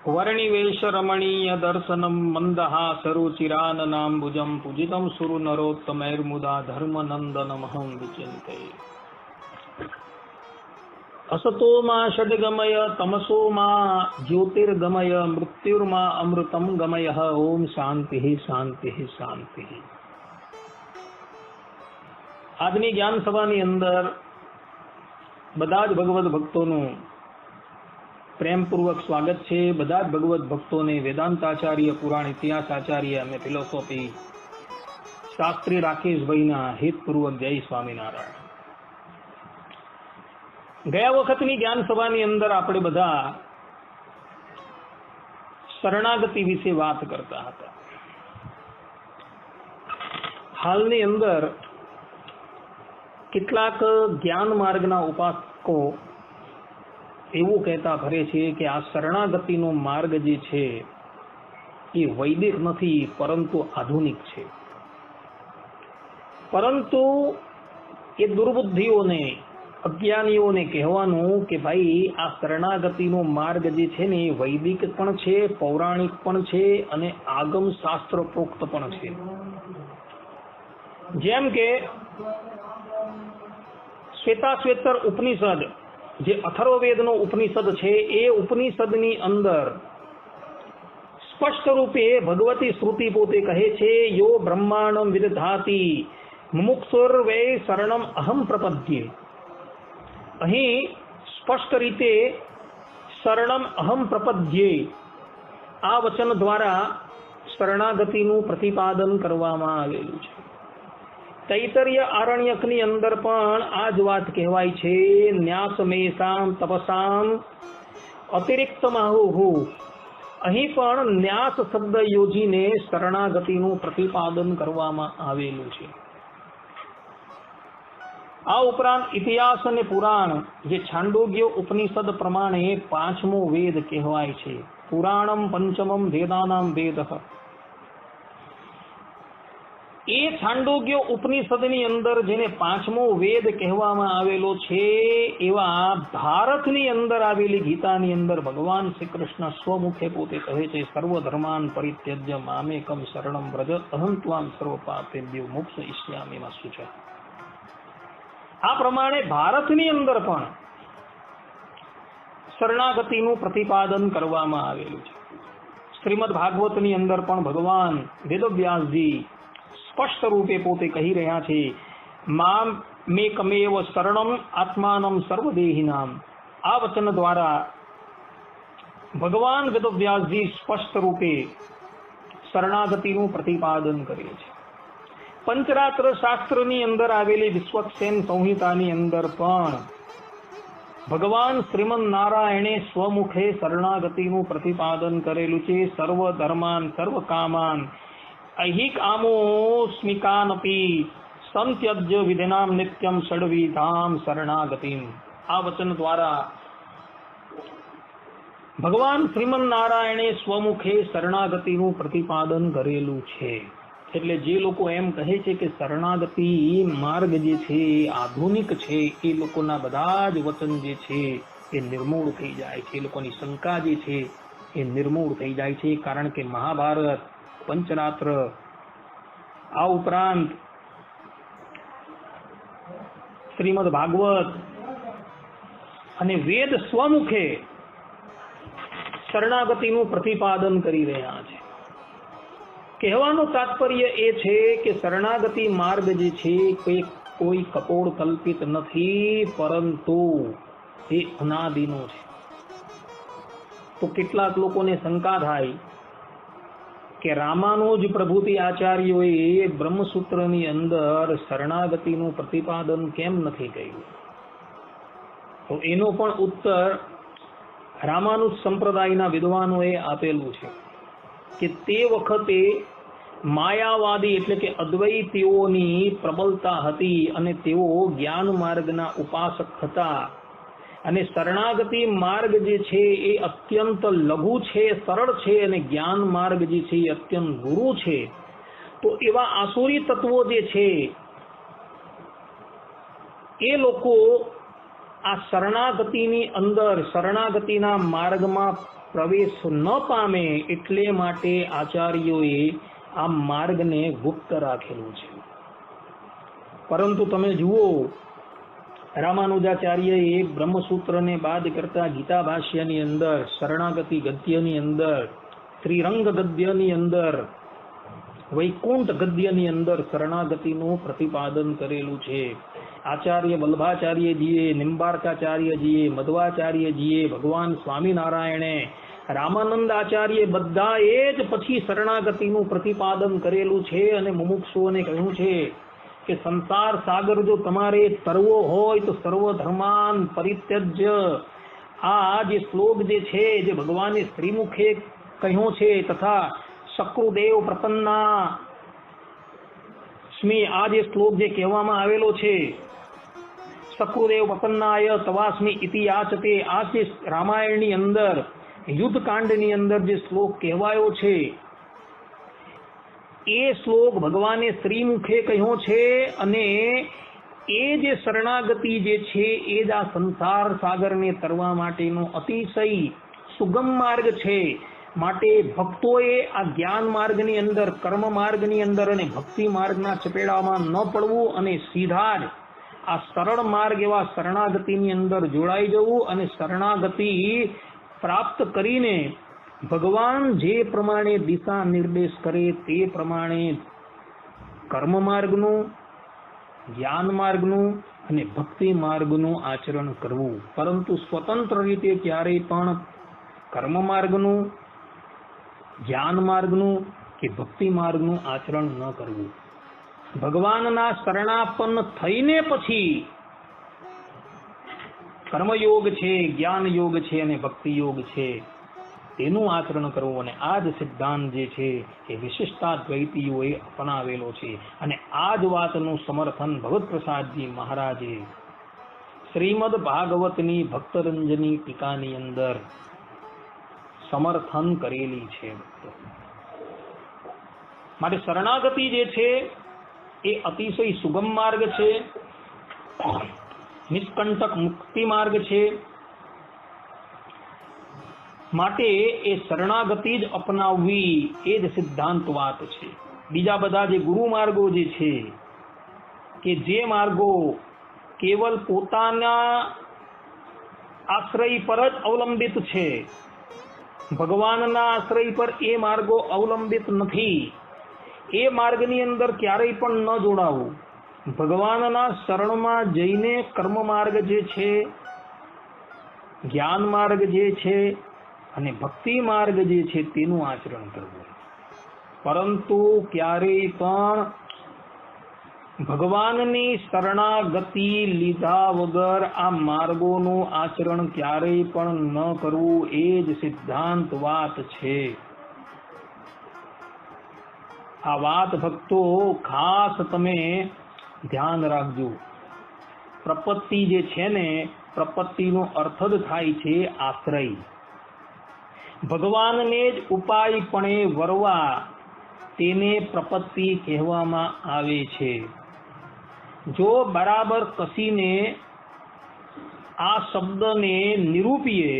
वर्णिवेश रमणीय दर्शनम मंदहासरुचिराननाम्बुजं पूजितं सुरनरोत्तमैर्मुदा धर्मनन्दनमहं विचिन्तये। असतो मा षड्गमय तमसो मा ज्योतिर्गमय मृत्युर्मा अमृतं गमय। ओम शांति शांति शांति। આજની જ્ઞાન સભાની અંદર બધા જ ભગવદ ભક્તોનું પ્રેમપૂર્વક સ્વાગત છે। બધા જ ભગવદ ભક્તોને વેદાંતાચાર્ય, પુરાણ ઇતિહાસાચાર્ય અને ફિલોસોફી શાસ્ત્રી રાકેશભાઈના હિતપૂર્વક જય સ્વામિનારાયણ। ગયા વખતની જ્ઞાન સભાની અંદર આપણે બધા શરણાગતિ વિશે વાત કરતા હતા। હાલની અંદર કેટલાક જ્ઞાન માર્ગના ઉપાસકો એવું કહેતા ફરે છે કે આ શરણાગતિનો માર્ગ જે છે એ વૈદિક નથી પરંતુ આધુનિક છે। પરંતુ એ દુર્બુદ્ધિઓને, અજ્ઞાનીઓને કહેવાનું કે ભાઈ આ શરણાગતિનો માર્ગ જે છે ને એ વૈદિક પણ છે, પૌરાણિક પણ છે અને આગમ શાસ્ત્ર પ્રોક્ત પણ છે। જેમ કે શ્વેતાશ્વેતર ઉપનિષદ જે અથર્વવેદનો ઉપનિષદ છે એ ઉપનિષદની અંદર સ્પષ્ટ રૂપે ભગવતી શ્રુતિ પોતે કહે છે યો બ્રહ્માંડમ વિદધાતિ મુમુક્ષુર વૈ શરણમ અહમ પ્રપદ્યે। અહીં સ્પષ્ટ રીતે શરણમ અહમ પ્રપદ્યે આ વચન દ્વારા શરણાગતિનું પ્રતિપાદન કરવામાં આવેલું છે। તૈતરીય આરણ્યકની અંદર પણ આ જ વાત કહેવાય છે ન્યાસમેષામ તપસામ અતિરિક્ત માહુહુ। અહીં પણ ન્યાસ શબ્દ યોજીને શરણાગતિનું પ્રતિપાદન કરવામાં આવેલું છે। આ ઉપરાંત ઇતિહાસ અને પુરાણ જે છાંદોગ્ય ઉપનિષદ પ્રમાણે પાંચમો વેદ કહેવાય છે। પુરાણમ પંચમમ વેદાનામ વેદ। એ છાંદોગ્ય ઉપનિષદની અંદર જેને પાંચમો વેદ કહેવામાં આવેલો છે એવા ભારતની અંદર આવેલી ગીતાની અંદર ભગવાન શ્રી કૃષ્ણ સ્વમુખે પોતે કહે છે સર્વધર્માન પરિત્યજ્ય મામેકમ શરણમ વ્રજ અહં ત્વામ સર્વ પાપેભ્યો મોક્ષયિષ્યામિ મા શુચઃ। આ પ્રમાણે ભારતની અંદર પણ શરણાગતિનું પ્રતિપાદન કરવામાં આવેલું છે। શ્રીમદ ભાગવતની અંદર પણ ભગવાન વેદવ્યાસજી સ્પષ્ટ રૂપે પોતે કહી રહ્યા છે મામ મેકમેવ શરણમ આત્માનમ સર્વદેહિનામ। આ વચન દ્વારા ભગવાન વેદવ્યાસજી સ્પષ્ટ રૂપે શરણાગતિનું પ્રતિપાદન કરે છે। પંચરાત્ર શાસ્ત્રની અંદર આવેલી વિશ્વક્સેન સંહિતાની અંદર પણ ભગવાન શ્રીમદ નારાયણે સ્વમુખે શરણાગતિનું પ્રતિપાદન કરેલું છે। સર્વ ધર્માન સર્વ કામાન અહિક આમોસ્મિકાનપી સંત્યજ્ય વિધિનામ નિત્યમ ષડવિધામ શરણાગતિમ। આ વચન દ્વારા ભગવાન શ્રીમદ નારાયણે સ્વમુખે શરણાગતિનું પ્રતિપાદન કરેલું છે। એટલે જે લોકો એમ કહે છે કે શરણાગતિ માર્ગ જે છે એ આધુનિક છે એ લોકોના બધા જ વચન જે છે એ નિર્મૂળ થઈ જાય છે। એ લોકોની શંકા જે છે એ નિર્મૂળ થઈ જાય છે। કારણ કે મહાભારત, પંચરાત્ર, આ ઉપરાંત શ્રીમદ ભાગવત અને વેદ સ્વમુખે શરણાગતિનું પ્રતિપાદન કરી રહ્યા છે। કહેવાનું તાત્પર્ય એ છે કે શરણાગતિ માર્ગ જે છે કોઈ કપોળ કલ્પિત નથી પરંતુ એ અનાદિનો છે। તો કેટલાક લોકોને શંકા થાય કે રામાનુજ પ્રભુતિ આચાર્યોએ બ્રહ્મસૂત્રની અંદર શરણાગતિનું પ્રતિપાદન કેમ નથી કર્યું? તો એનો પણ ઉત્તર રામાનુજ સંપ્રદાયના વિદ્વાનોએ આપેલું છે કે તે વખતે માયાવાદી એટલે કે અદ્વૈતીઓની પ્રબળતા હતી અને તેઓ જ્ઞાન માર્ગના ઉપાસક હતા અને શરણાગતિ માર્ગ જે છે એ અત્યંત લઘુ છે, સરળ છે અને જ્ઞાન માર્ગ જે છે એ અત્યંત ગુરુ છે। તો એવા આસુરી તત્વો જે છે એ લોકો આ શરણાગતિની અંદર શરણાગતિના માર્ગમાં પ્રવેશ ન પામે એટલે માટે આચાર્યોએ આ માર્ગને ગુપ્ત રાખેલું છે. પરંતુ તમે જુઓ, રામાનુજાચાર્યએ બ્રહ્મસૂત્રને બાદ કરતા ગીતા ભાષ્યની અંદર, શરણાગતિ ગદ્યની અંદર, ત્રિરંગ ગદ્યની અંદર, વૈકુંઠ ગદ્યની અંદર શરણાગતિનું પ્રતિપાદન કરેલું છે. આચાર્ય વલ્ભાચાર્યજીએ, નિમ્બાર્કાચાર્યજીએ, મધ્વાચાર્યજીએ, ભગવાન સ્વામિનારાયણે, રામાનંદ આચાર્ય બધાએ જ પછી શરણાગતિનું પ્રતિપાદન કરેલું છે અને મુમુક્ષુઓને કહ્યું છે કે સંસાર સાગર જો તમારે તરવો હોય તો સર્વ ધર્માન પરિત્યજ્ય. આ જે શ્લોક જે છે, જે ભગવાને શ્રીમુખે કહ્યું છે, તથા શક્રુદેવ પ્રપન્ના સ્મી, આ જે શ્લોક જે કહેવામાં આવેલો છે, શક્રુદેવ પ્રપન્નાય તવાસ્મી ઇતિ યાચતે, આ જે રામાયણની અંદર યુદ્ધકાંડની અંદર જે શ્લોક કહેવાયો છે, એ શ્લોક ભગવાને શ્રીમુખે કહ્યો છે. અને એ જે શરણાગતિ જે છે એ જ આ સંસાર સાગરને તરવા માટેનો અતિશય સુગમ માર્ગ છે. માટે ભક્તોએ આ જ્ઞાન માર્ગની અંદર, કર્મ માર્ગની અંદર અને ભક્તિ માર્ગના ચપેડામાં ન પડવું અને સીધા જ આ સરળ માર્ગ એવા શરણાગતિની અંદર જોડાઈ જવું અને શરણાગતિ પ્રાપ્ત કરીને ભગવાન જે પ્રમાણે દિશા નિર્દેશ કરે તે પ્રમાણે કર્મ માર્ગનું, જ્ઞાન માર્ગનું અને ભક્તિ માર્ગનું આચરણ કરવું. પરંતુ સ્વતંત્ર રીતે ક્યારેય પણ કર્મ માર્ગનું, જ્ઞાન માર્ગનું કે ભક્તિ માર્ગનું આચરણ ન કરવું. ભગવાનના શરણાપન્ન થઈને પછી કર્મયોગ છે, જ્ઞાન યોગ છે અને ભક્તિ યોગ છે તેનું આચરણ કરવું. અને આ જ સિદ્ધાંત જે છે એ વિશિષ્ટાદ્વૈતીઓએ અપનાવેલો છે. અને આ જ વાતનું સમર્થન ભગવત પ્રસાદજી મહારાજે શ્રીમદ ભાગવતની ભક્તરંજની ટીકાની અંદર સમર્થન કરેલી છે. માટે શરણાગતિ જે છે એ અતિશય સુગમ માર્ગ છે, નિષ્કંટક મુક્તિ માર્ગ છે. માટે એ શરણાગતિ જ અપનાવવી એ જ સિદ્ધાંત વાત છે. બીજા બધા જે ગુરુ માર્ગો જે છે કે જે માર્ગો કેવલ પોતાના આશ્રય પર જ અવલંબિત છે, ભગવાનના આશ્રય પર એ માર્ગો અવલંબિત નથી, એ માર્ગની અંદર ક્યારેય પણ ન જોડાવું. ભગવાનના શરણમાં જઈને કર્મ માર્ગ જે છે, જ્ઞાન માર્ગ જે છે અને ભક્તિ માર્ગ જે છે તેનું આચરણ કરવું. પરંતુ ક્યારેય પણ ભગવાનની શરણાગતિ લીધા વગર આ માર્ગોનું આચરણ ક્યારેય પણ ન કરવું એ જ સિદ્ધાંત વાત છે. આ વાત ભક્તો ખાસ તમે ધ્યાન રાખજો. પ્રપત્તિ જે છે ને, પ્રપત્તિનો અર્થ જ થાય છે આશ્રય. ભગવાનને જ ઉપાયપણે વરવા તેને પ્રપત્તિ કહેવામાં આવે છે. જો બરાબર કસીને આ શબ્દને નિરૂપીએ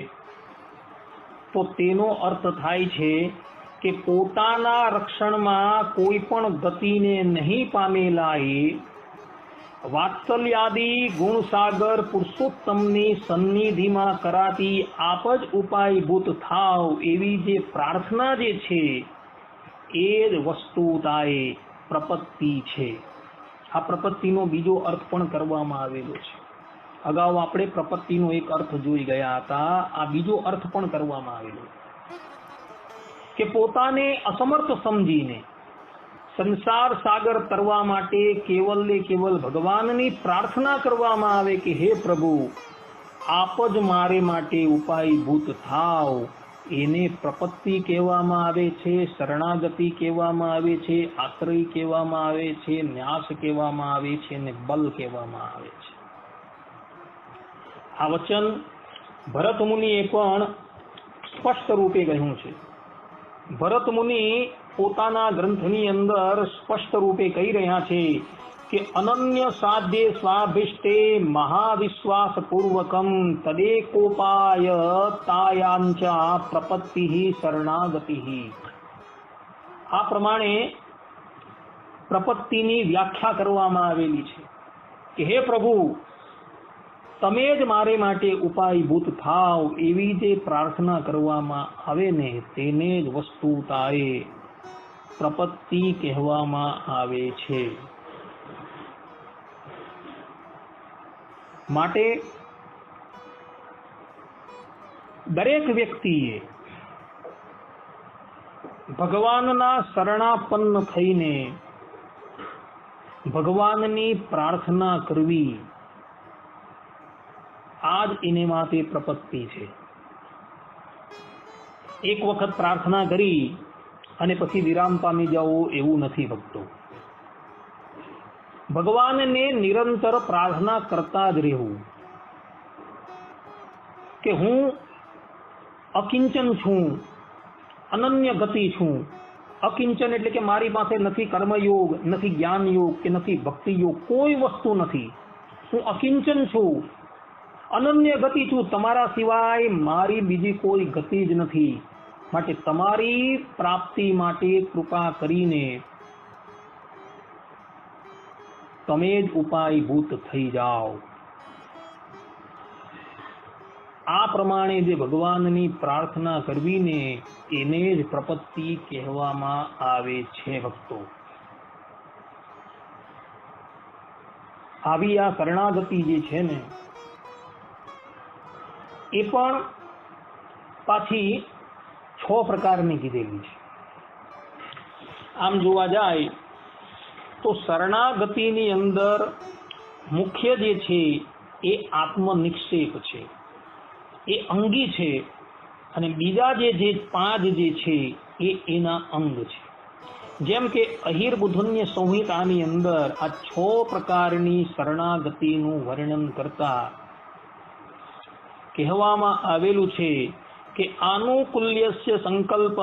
તો તેનો અર્થ થાય છે કે પોતાના રક્ષણમાં કોઈ પણ ગતિને નહીં પામેલા એ વાત્સલ્યાદી ગુણસાગર પુરુષોત્તમની સન્નિધિમાં કરાતી આપ જ ઉપાયભૂત થાવ એવી જે પ્રાર્થના જે છે એ જ વસ્તુતાએ પ્રપત્તિ છે. આ પ્રપત્તિનો બીજો અર્થ પણ કરવામાં આવેલો છે. અગાઉ આપણે પ્રપત્તિનો એક અર્થ જોઈ ગયા હતા, આ બીજો અર્થ પણ કરવામાં આવેલો કે પોતાને અસમર્થ સમજીને સંસાર સાગર તરવા માટે કેવલ ને કેવલ ભગવાનની પ્રાર્થના કરવામાં આવે કે હે પ્રભુ આપ જ મારે માટે ઉપાયભૂત થાવ. એને પ્રપત્તિ કહેવામાં આવે છે, શરણાગતિ કહેવામાં આવે છે, આશ્રય કહેવામાં આવે છે, ન્યાસ કહેવામાં આવે છે અને બલ કહેવામાં આવે છે. આ વચન ભરત મુનિએ પણ સ્પષ્ટ રૂપે કહ્યું છે. ભરત મુનિ પોતાના ગ્રંથની અંદર સ્પષ્ટ રૂપે કહી રહ્યા છે કે અનન્ય સાધ્ય સ્વાભિષ્ટે મહાવિશ્વાસ પૂર્વકમ તદેકોપાય તાયાંચા પ્રપત્તિ શરણાગતિ. આ પ્રમાણે પ્રપત્તિની વ્યાખ્યા કરવામાં આવેલી છે કે હે પ્રભુ, તમે જ મારે માટે ઉપાયભૂત થાવ, એવી જે પ્રાર્થના કરવામાં આવે ને તેને જ વસ્તુતાએ પ્રપત્તિ કહેવામાં આવે છે. માટે દરેક વ્યક્તિએ ભગવાનના શરણાપન્ન થઈને ભગવાનની પ્રાર્થના કરવી, આ જ એને માટે પ્રપત્તિ છે. એક વખત પ્રાર્થના કરી અને પછી વિરામ પામી જાઓ એવું નથી ભક્તો. ભગવાનને નિરંતર પ્રાર્થના કરતા જ રહેવું કે હું અકિંચન છું, અનન્ય ગતિ છું. અકિંચન એટલે કે મારી પાસે નથી કર્મયોગ, નથી જ્ઞાન યોગ કે નથી ભક્તિ યોગ, કોઈ વસ્તુ નથી. હું અકિંચન છું, અનન્ય ગતિ છું. તમારા સિવાય મારી બીજી કોઈ ગતિ જ નથી. માટે તમારી પ્રાપ્તિ માટે કૃપા કરીને તમે જ ઉપાયભૂત થઈ જાઓ. આ પ્રમાણે જે ભગવાનની પ્રાર્થના કરવીને એને જ પ્રપત્તિ કહેવામાં આવે છે ભક્તો. આવી આ શરણાગતિ જે છે ને એ પણ પાછી 6 પ્રકારની કીધેલી છે. આમ જોવા જાય તો શરણાગતિની અંદર મુખ્ય જે છે એ આત્મનિક્ષેપ છે, એ અંગી છે, અને બીજા જે 5 જે છે એ એના અંગ છે. જેમ કે અહિર બુધન્ય સંહિતાની અંદર આ 6 પ્રકારની શરણાગતિનું વર્ણન કરતા કહેવામાં આવેલું છે કે આનુકૂલ્યસ્ય સંકલ્પ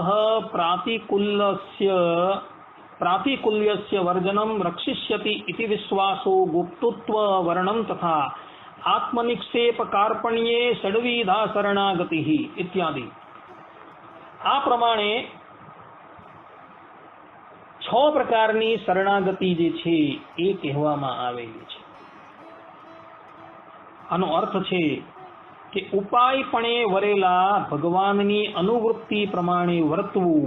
પ્રાતિકૂલ્યસ્ય વર્જનમ રક્ષિષ્યતિ ઇતિ વિશ્વાસો ગુપ્તત્વ વર્ણમ તથા આત્મનિક્ષેપ કાર્પણ્યે ષડવિધા શરણાગતિ ઇત્યાદિ. આ પ્રમાણે 6 પ્રકારની શરણાગતિ જે છે એ કહેવામાં આવેલી છે. આનો અર્થ છે કે ઉપાયપણે વરેલા ભગવાનની અનુવૃત્તિ પ્રમાણે વર્તવું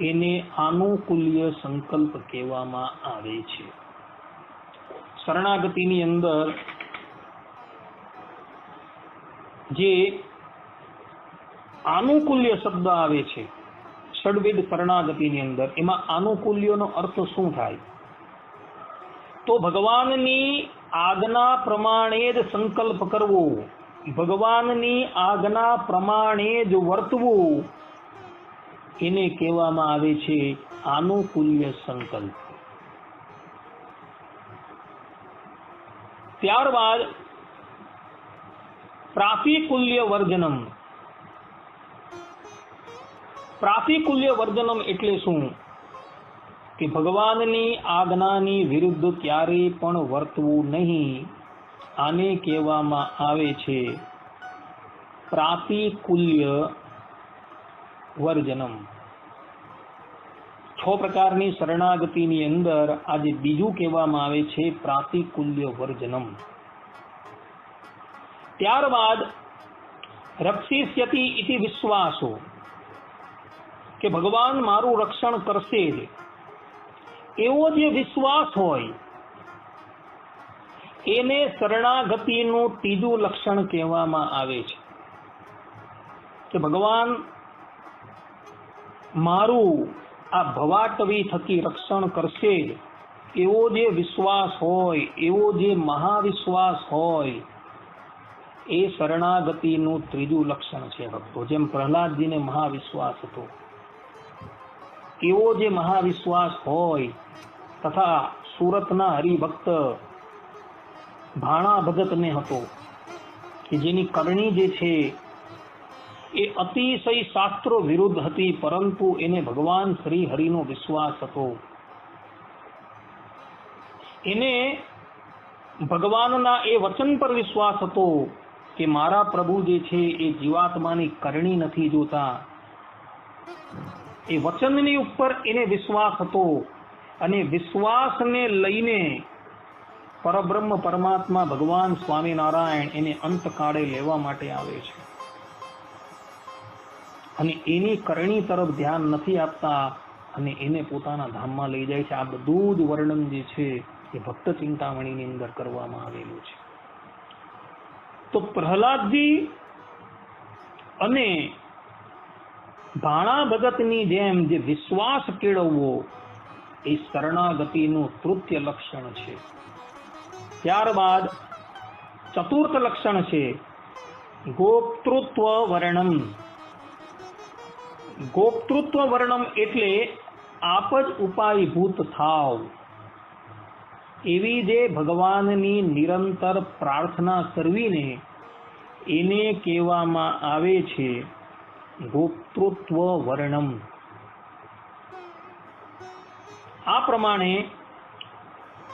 એને આનુકૂલ્ય સંકલ્પ કહેવામાં આવે છે. શરણાગતિની અંદર જે આનુકૂલ્ય શબ્દ આવે છે ષડવિધ શરણાગતિની અંદર, એમાં આનુકૂલ્યનો અર્થ શું થાય? તો ભગવાનની આજ્ઞા પ્રમાણે જ સંકલ્પ કરવો, ભગવાનની આજ્ઞા પ્રમાણે જ વર્તવું, એને કહેવામાં આવે છે આનુકૂલ્ય સંકલ્પ. ત્યારબાદ પ્રાતિકૂલ્ય વર્જનમ. પ્રાતિકૂલ્ય વર્જનમ એટલે શું? કે ભગવાનની આજ્ઞાની વિરુદ્ધ ક્યારેય પણ વર્તવું નહીં. આને કહેવામાં આવે છે પ્રાતિકૂલ્ય વર્જનમ. 6 પ્રકારની શરણાગતિની અંદર આજે બીજું કહેવામાં આવે છે પ્રાતિકૂલ્ય વર્જનમ. ત્યારબાદ રક્ષિષ્યતિ ઇતિ વિશ્વાસો, કે ભગવાન મારું રક્ષણ કરશે જ એવો જે વિશ્વાસ હોય એને શરણાગતિનું ત્રીજું લક્ષણ કહેવામાં આવે છે. કે ભગવાન મારું આ ભવાટવી થકી રક્ષણ કરશે જ એવો જે વિશ્વાસ હોય, એવો જે મહાવિશ્વાસ હોય, એ શરણાગતિનું ત્રીજું લક્ષણ છે ભક્તો. જેમ પ્રહલાદજીને મહાવિશ્વાસ હતો, એવો જે મહાવિશ્વાસ હોય, તથા સુરતના હરિભક્ત ભાણા ભગતને હતો કે જેની કરણી જે છે એ અતિશય શાસ્ત્રો વિરુદ્ધ હતી, પરંતુ એને ભગવાન શ્રી હરિનો વિશ્વાસ હતો. એને ભગવાનના એ વચન પર વિશ્વાસ હતો કે મારા પ્રભુ જે છે એ જીવાત્માની કરણી નથી જોતા. એ વચનની ઉપર એને વિશ્વાસ હતો અને વિશ્વાસને લઈને પરબ્રહ્મ પરમાત્મા ભગવાન સ્વામિનારાયણ એને અંતકાળે લેવા માટે આવે છે અને એની કરણી તરફ ધ્યાન નથી આપતા અને એને પોતાના ધામમાં લઈ જાય છે. આ બધું જ વર્ણન જે છે એ ભક્ત ચિંતામણીની અંદર કરવામાં આવેલું છે. તો પ્રહલાદજી અને ભાણા ભગતની જેમ જે વિશ્વાસ કેળવવો એ શરણાગતિનું તૃતીય લક્ષણ છે. ત્યારબાદ ચતુર્થ લક્ષણ છે ગોપ્તૃત્વ વર્ણમ. ગોપ્તૃત્વ વર્ણમ એટલે આપ જ ઉપાયભૂત થાવ એવી જે ભગવાનની નિરંતર પ્રાર્થના કરવીને એને કહેવામાં આવે છે ગોપ્તૃત્વ વર્ણમ. આ પ્રમાણે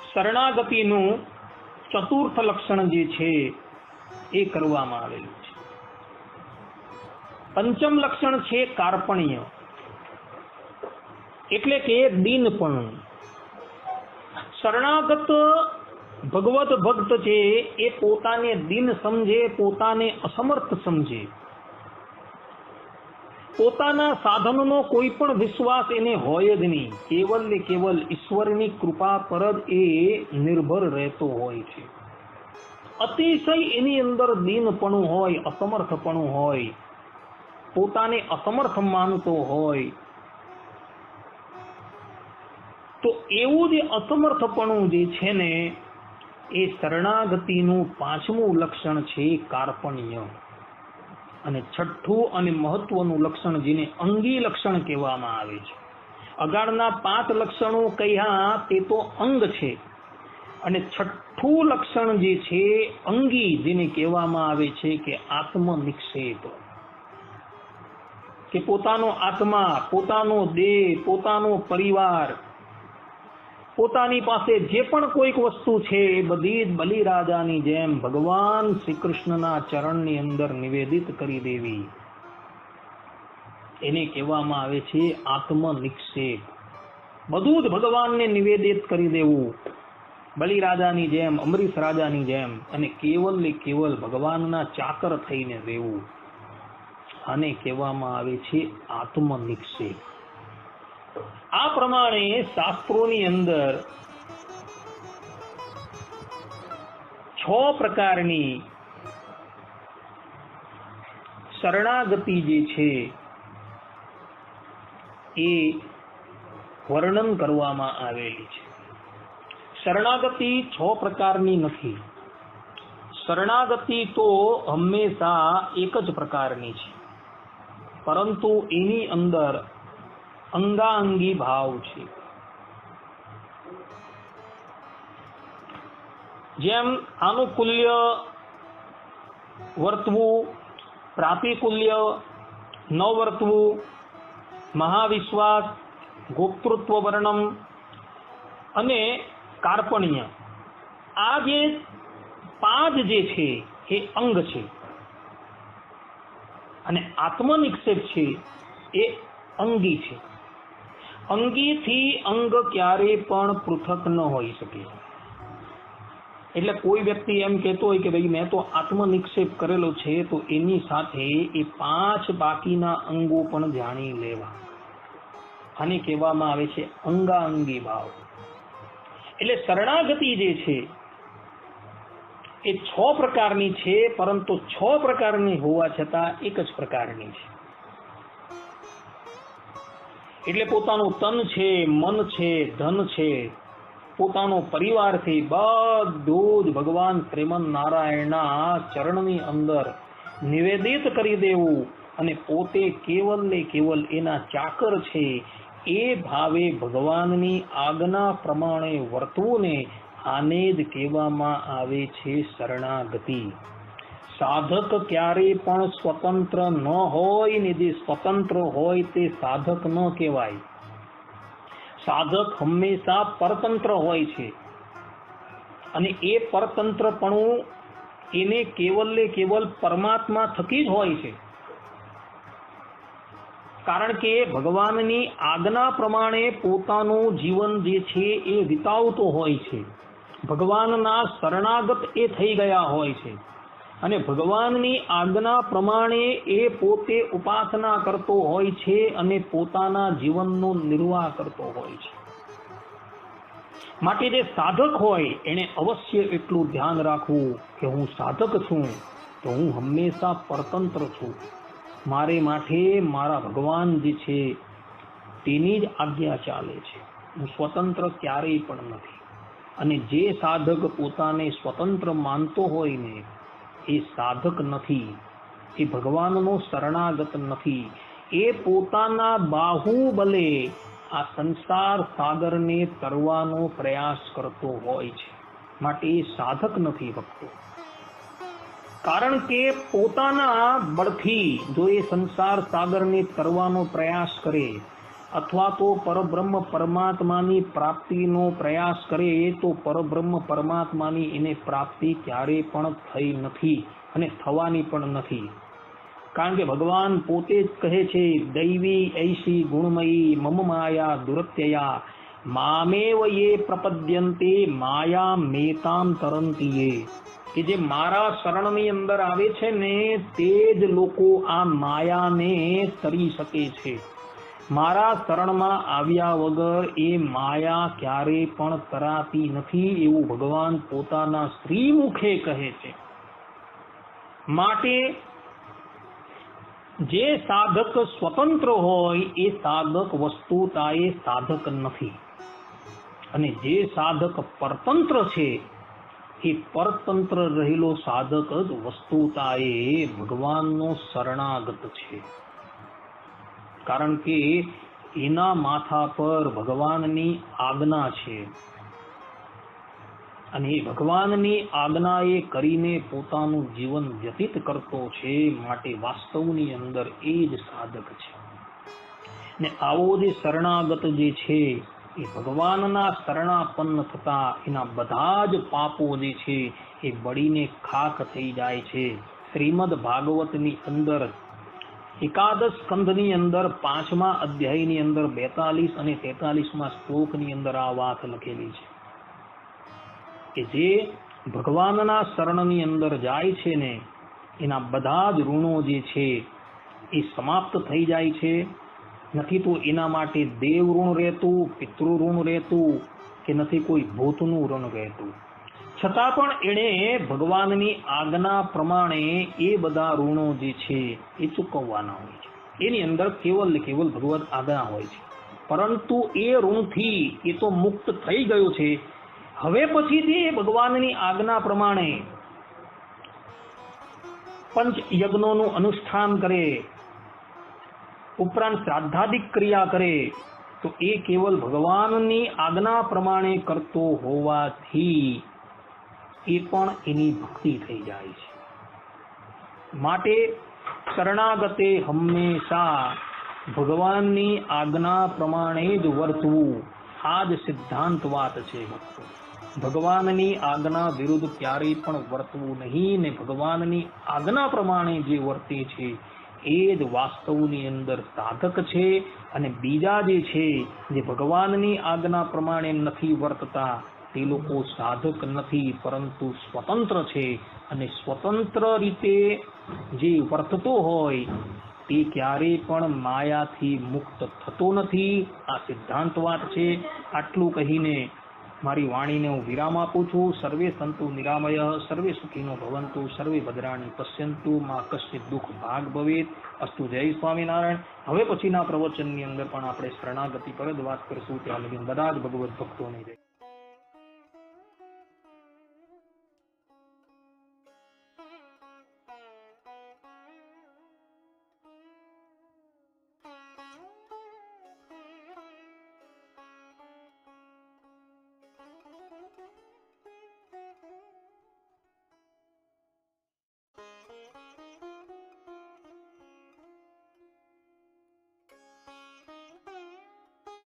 શરણાગતિનું ચતુર્થ લક્ષણ જે છે એ કરવામાં આવેલું છે. પંચમ લક્ષણ છે કાર્પણ્ય એટલે કે દીનપણું. શરણાગત ભગવત ભક્ત છે એ પોતાને દીન સમજે, પોતાને અસમર્થ સમજે. પોતાના સાધનનો કોઈ પણ વિશ્વાસ એને હોય જ નહીં. કેવલ ને કેવલ ઈશ્વરની કૃપા પર જ એ નિર્ભર રહેતો હોય છે. અતિશય એની અંદર દીનપણું હોય, અસમર્થપણું હોય, પોતાને અસમર્થ માનતો હોય. તો એવું જે અસમર્થપણું જે છે ને એ શરણાગતિનું પાંચમું લક્ષણ છે કાર્પણ્ય. અને છઠ્ઠું અને મહત્વનું લક્ષણ જેને અંગી લક્ષણ કહેવામાં આવે છે. અગાળના 5 લક્ષણો કહ્યા તે તો અંગ છે અને છઠ્ઠું લક્ષણ જે છે અંગી જેને કહેવામાં આવે છે કે આત્મનિક્ષેપ. કે પોતાનો આત્મા, પોતાનો દેહ, પોતાનો પરિવાર, પોતાની પાસે જે પણ કોઈક વસ્તુ છે એ બધી જ બલિરાજાની જેમ ભગવાન શ્રી કૃષ્ણના ચરણની અંદર નિવેદિત કરી દેવી. એને કહેવામાં આવે છે આત્મનિક્ષેપ. બધું જ ભગવાનને નિવેદિત કરી દેવું બલિરાજાની જેમ, અમરીશ રાજાની જેમ, અને કેવલ ને કેવલ ભગવાનના ચાકર થઈને રહેવું. આને કહેવામાં આવે છે આત્મનિક્ષેપ. આ પ્રમાણે શાસ્ત્રોની અંદર 6 પ્રકારની શરણાગતિ જે છે એ વર્ણન કરવામાં આવેલી છે. શરણાગતિ 6 પ્રકારની નથી. શરણાગતિ તો હંમેશા એક જ પ્રકારની છે, પરંતુ એની અંદર અંગાંગી ભાવ છે. જેમ આનુકૂલ્ય વર્તવું, પ્રાતિકૂલ્ય ન વર્તવું, મહાવિશ્વાસ, ગોપ્તૃત્વ વર્ણમ અને કાર્પણ્ય, આ જે 5 જે છે એ અંગ છે. અને આત્મનિક્ષેપ છે એ અંગી છે. અંગીથી અંગ ક્યારે પણ પૃથક ન હોઈ શકે. એટલે કોઈ વ્યક્તિ એમ કહેતો હોય કે ભાઈ મેં તો આત્મનિક્ષેપ કરેલો છે, તો એની સાથે એ 5 બાકીના અંગો પણ જાણી લેવા. આને કહેવામાં આવે છે અંગાંગી ભાવ. એટલે શરણાગતિ જે છે એ 6 પ્રકારની છે, પરંતુ 6 પ્રકારની હોવા છતાં એક જ પ્રકારની છે. એટલે પોતાનું તન છે, મન છે, ધન છે, પોતાનો પરિવાર છે, બધું જ ભગવાન શ્રીમન નારાયણના ચરણની અંદર નિવેદિત કરી દેવું અને પોતે કેવલ ને કેવલ એના ચાકર છે એ ભાવે ભગવાનની આજ્ઞા પ્રમાણે વર્તવું ને આને જ કહેવામાં આવે છે શરણાગતિ. સાધક ક્યારે પણ સ્વતંત્ર ન હોય ને જે સ્વતંત્ર હોય તે સાધક ન કહેવાય. સાધક હંમેશા પરતંત્ર હોય છે. અને એ પરતંત્રપણું એને કેવલ ને કેવલ પરમાત્મા થકી જ હોય છે. કારણ કે ભગવાનની આજ્ઞા પ્રમાણે પોતાનું જીવન જે છે એ વિતાવતો હોય છે. ભગવાનના શરણાગત એ થઈ ગયા હોય છે અને ભગવાનની આજ્ઞા પ્રમાણે એ પોતે ઉપાસના કરતો હોય છે અને પોતાના જીવનનો નિર્વાહ કરતો હોય છે. માટે જે સાધક હોય એને અવશ્ય એટલું ધ્યાન રાખવું કે હું સાધક છું તો હું હંમેશા પરતંત્ર છું. મારે માટે મારા ભગવાન જે છે તેની જ આજ્ઞા ચાલે છે. હું સ્વતંત્ર ક્યારેય પણ નથી. અને જે સાધક પોતાને સ્વતંત્ર માનતો હોય ને એ સાધક નથી, એ ભગવાનનો શરણાગત નથી. એ પોતાના બાહુબલે આ સંસાર સાગરને તરવાનો પ્રયાસ કરતો હોય છે. માટે એ સાધક નથી ભક્તો. કારણ કે પોતાના બળથી જો એ સંસાર સાગરને તરવાનો પ્રયાસ કરે અથવા તો પરબ્રહ્મ પરમાત્માની પ્રાપ્તિનો પ્રયાસ કરે તો પરબ્રહ્મ પરમાત્માની એને પ્રાપ્તિ ક્યારે પણ થઈ નથી અને થવાની પણ નથી. કારણ કે ભગવાન પોતે જ કહે છે, દૈવી ઐશી ગુણમયી મમ માયા દુરત્યયા મામેવ યે પ્રપદ્યન્તે માયા મેતામ તરંતિયે. કે જે મારા શરણની અંદર આવે છે ને તે જ લોકો આ માયાને તરી શકે છે. મારા શરણમાં આવ્યા વગર એ માયા ક્યારે પણ તરાતી નથી એવું ભગવાન પોતાના શ્રીમુખે કહે છે. માટે જે સાધક સ્વતંત્ર હોય એ સાધક વસ્તુતાએ સાધક નથી અને જે સાધક પરતંત્ર છે એ પરતંત્ર રહેલો સાધક જ વસ્તુતાએ ભગવાનનો શરણાગત છે. કારણ કે એના માથા પર ભગવાનની આજ્ઞા છે અને એ ભગવાનની આજ્ઞા એ કરીને પોતાનું જીવન વ્યતીત કરતો છે. માટે વાસ્તવની અંદર એ જ સાધક છે. ને આવો જે શરણાગત જે છે એ ભગવાનના શરણાપન્ન થતા એના બધા જ પાપો જે છે એ બળીને ખાખ થઈ જાય છે. શ્રીમદ ભાગવતની અંદર એકાદશ સ્કંધની અંદર 5મા અધ્યાયની અંદર 42 અને 43મા શ્લોકની અંદર આ વાત લખેલી છે કે જે ભગવાનના શરણની અંદર જાય છે ને એના બધા જ ઋણો જે છે એ સમાપ્ત થઈ જાય છે. નથી તો એના માટે દેવ ઋણ રહેતું, પિતૃ ઋણ રહેતું કે નથી કોઈ ભૂતનું ઋણ રહેતું. છતાં પણ એણે ભગવાનની આજ્ઞા પ્રમાણે એ બધા ઋણો જે છે એ ચૂકવવાના હોય છે. એની અંદર કેવલ ને કેવલ ભગવદ આજ્ઞા હોય છે. પરંતુ એ ઋણથી એ તો મુક્ત થઈ ગયો છે. હવે પછીથી ભગવાનની આજ્ઞા પ્રમાણે પંચ યજ્ઞોનું અનુષ્ઠાન કરે, ઉપરાંત શ્રાદ્ધાદિક ક્રિયા કરે તો એ કેવલ ભગવાનની આજ્ઞા પ્રમાણે કરતો હોવાથી એ પણ એની ભક્તિ થઈ જાય છે. માટે શરણાગતે હંમેશા ભગવાનની આજ્ઞા પ્રમાણે જ વર્તવું. આ જ સિદ્ધાંત વાત છે ભક્તો. ભગવાનની આજ્ઞા વિરુદ્ધ ક્યારેય પણ વર્તવું નહીં ને ભગવાનની આજ્ઞા પ્રમાણે જે વર્તે છે એ જ વાસ્તવની અંદર સાધક છે. અને બીજા જે છે જે ભગવાનની આજ્ઞા પ્રમાણે નથી વર્તતા તે લોકો સાધક નથી પરંતુ સ્વતંત્ર છે. અને સ્વતંત્ર રીતે જે વર્તતો હોય તે ક્યારેય પણ માયાથી મુક્ત થતો નથી. આ સિદ્ધાંત વાત છે. આટલું કહીને મારી વાણીને હું વિરામ આપું છું. સર્વે સંતુ નિરામય, સર્વે સુખીનો ભવંતુ, સર્વે ભદ્રાણી પશ્યંતુ, માં કશ્ચિત દુઃખ ભાગ ભવેત. અસ્તુ. જય સ્વામિનારાયણ. હવે પછીના પ્રવચનની અંદર પણ આપણે શરણાગતિ પર જ વાત કરીશું. ત્યાં લગી બધા જ ભગવત ભક્તોને જય.